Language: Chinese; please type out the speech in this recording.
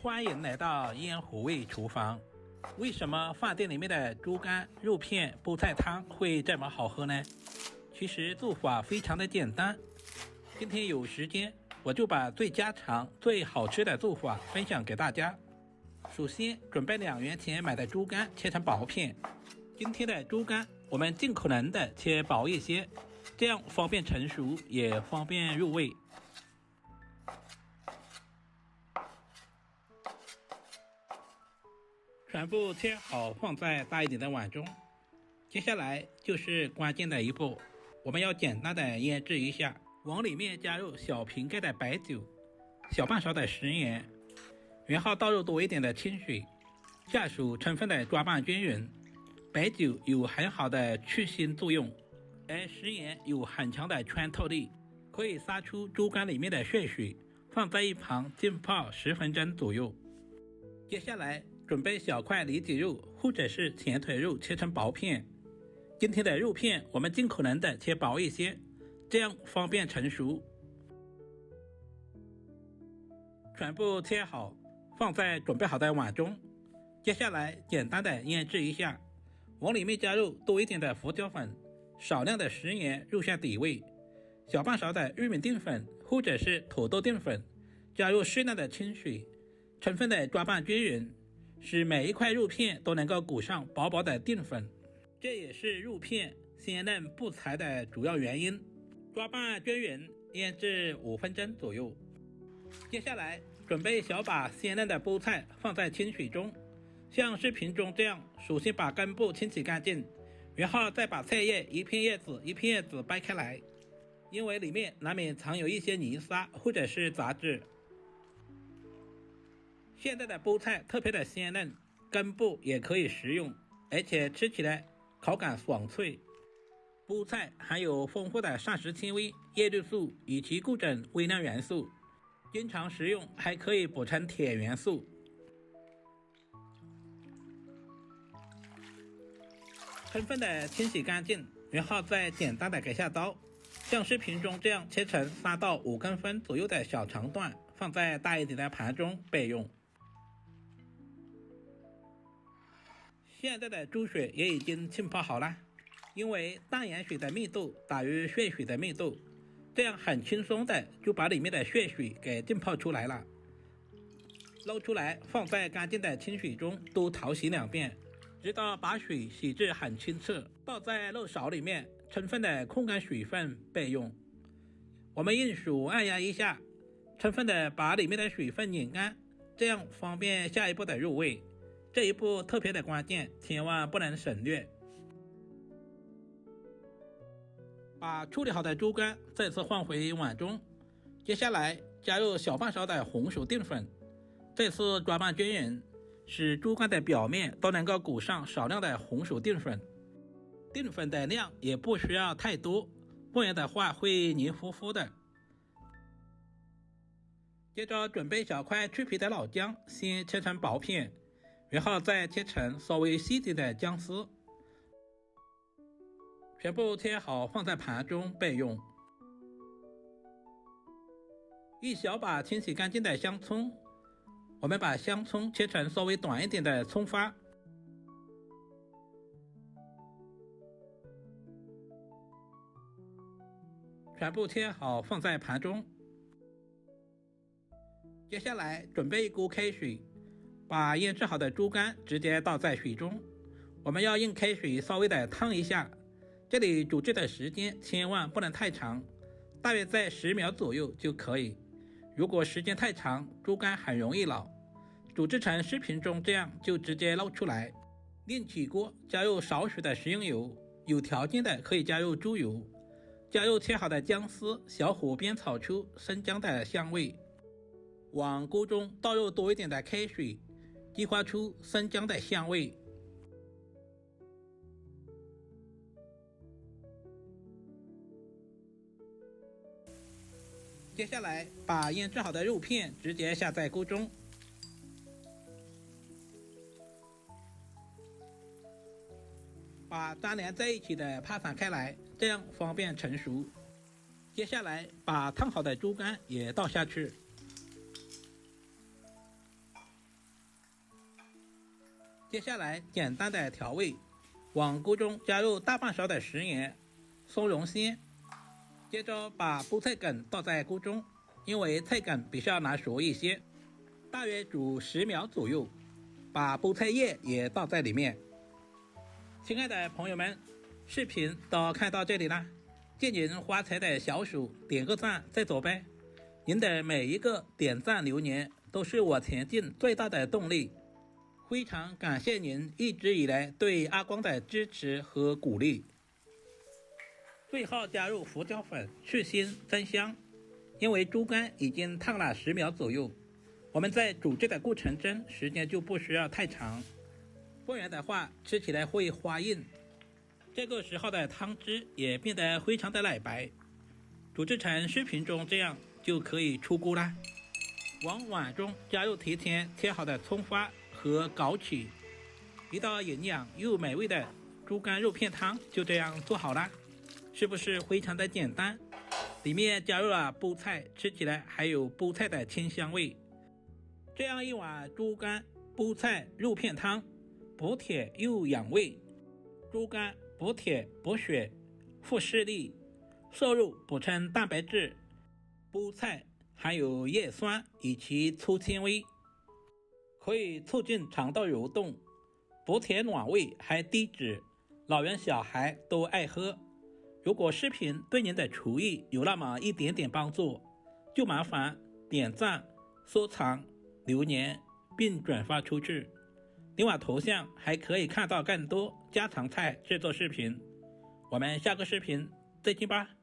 歡迎來到煙壺味廚房。為什麼飯店裡面的豬肝、肉片、菠菜湯會這麼好喝呢？其實做法非常的簡單。今天有時間，我就把最家常、最好吃的做法分享給大家。首先，準備2元錢買的豬肝切成薄片。今天的豬肝我們盡可能的切薄一些，這樣方便成熟，也方便入味。全部切好，放在大一點的碗中。接下來就是關鍵的一步，我們要簡單的醃制一下。往裡面加入小瓶蓋的白酒，小半勺的食鹽，然後倒入多一點的清水，下手充分的抓拌均匀。白酒有很好的去腥作用，而食鹽有很強的穿透力，可以杀出豬肝裡面的血水。放在一旁浸泡10分鐘左右。接下來準備小塊里脊肉或者是前腿肉，切成薄片。今天的肉片我們盡可能的切薄一些，這樣方便成熟。全部切好，放在準備好的碗中。接下來簡单的醃制一下，往裡面加入多一點的胡椒粉，少量的食鹽入下底味，小半勺的玉米淀粉或者是土豆淀粉，加入適量的清水，充分的抓拌均匀，使每一塊肉片都能夠裹上薄薄的淀粉，這也是肉片鮮嫩不柴的主要原因。抓拌均匀，醃制5分鐘左右。接下來準備小把鮮嫩的菠菜放在清水中，像視頻中這樣，首先把根部清洗乾淨，然後再把菜葉一片葉子一片葉子掰開來，因為裡面難免藏有一些泥沙或者是雜質。現在的菠菜特別的鮮嫩，根部也可以食用，而且吃起來口感爽脆。菠菜含有豐富的膳食纖維、葉綠素以及各種微量元素，經常食用還可以補充鐵元素。充分的清洗乾淨，然後再簡單的改下刀，像視頻中這樣切成3到5公分左右的小長段，放在大一點的盤中備用。現在的豬血也已經浸泡好了，因為淡鹽水的密度大於血水的密度，這樣很輕鬆的就把裡面的血水給浸泡出來了。撈出來放在乾淨的清水中多淘洗2遍，直到把水洗至很清澈，倒在肉勺裡面，充分的控干水分備用。我們用手按壓一下，充分的把裡面的水分擰乾，這樣方便下一步的入味。這一步特別的關鍵，千萬不能省略。把處理好的豬肝再次放回碗中，接下來加入小半勺的紅薯澱粉，再次抓拌均匀，使豬肝的表面都能夠裹上少量的紅薯澱粉。澱粉的量也不需要太多，不然的話會黏糊糊的。接着準備小塊去皮的老薑，先切成薄片，然後再切成稍微細點的薑絲，全部切好放在盤中備用。一小把清洗乾淨的香蔥，我們把香蔥切成稍微短一點的蔥花，全部切好放在盤中。接下來準備一鍋開水，把醃制好的豬肝直接倒在水中，我們要用開水稍微的燙一下，這裡煮制的時間千萬不能太長，大約在10秒左右就可以。如果時間太長，豬肝很容易老。煮制成視頻中這樣就直接撈出來。另起鍋，加入少許的食用油，有條件的可以加入豬油，加入切好的薑絲，小火煸炒出生薑的香味。往鍋中倒入多一點的開水，激發出生薑的香味。接下來把醃制好的肉片直接下在鍋中，把粘连在一起的拍散開來，這樣方便成熟。接下來把燙好的豬肝也倒下去，接下來簡單的調味，往鍋中加入大半勺的食鹽、松茸鮮，接着把菠菜梗倒在鍋中，因為菜梗比較難熟一些，大約煮10秒左右，把菠菜葉也倒在裡面。親愛的朋友們，視頻都看到這裡了，借您發財的小手點個讚再走唄，您的每一個點讚留言都是我前進最大的動力，非常感謝您一直以來對阿光的支持和鼓勵。最後加入胡椒粉去腥增香，因為豬肝已經燙了10秒左右，我們在煮制的過程中時間就不需要太長，不然的話吃起來會發硬。這個時候的湯汁也變得非常的奶白，煮制成視頻中這樣就可以出鍋啦。往碗中加入提前切好的蔥花和枸杞，一道營養又美味的豬肝肉片湯就這樣做好了，是不是非常的簡單？裡面加入了菠菜，吃起來還有菠菜的清香味。這樣一碗豬肝菠菜肉片湯，補鐵又養胃。豬肝補鐵補血富視力，瘦肉補充蛋白質，菠菜含有葉酸以及粗纖維，可以促進腸道蠕動，補鐵暖胃還低脂，老人小孩都愛喝。如果視頻對您的廚藝有那麼一點點幫助，就麻煩點讚、收藏、留言並轉發出去。另外頭像還可以看到更多家常菜制作視頻。我們下個視頻再見吧。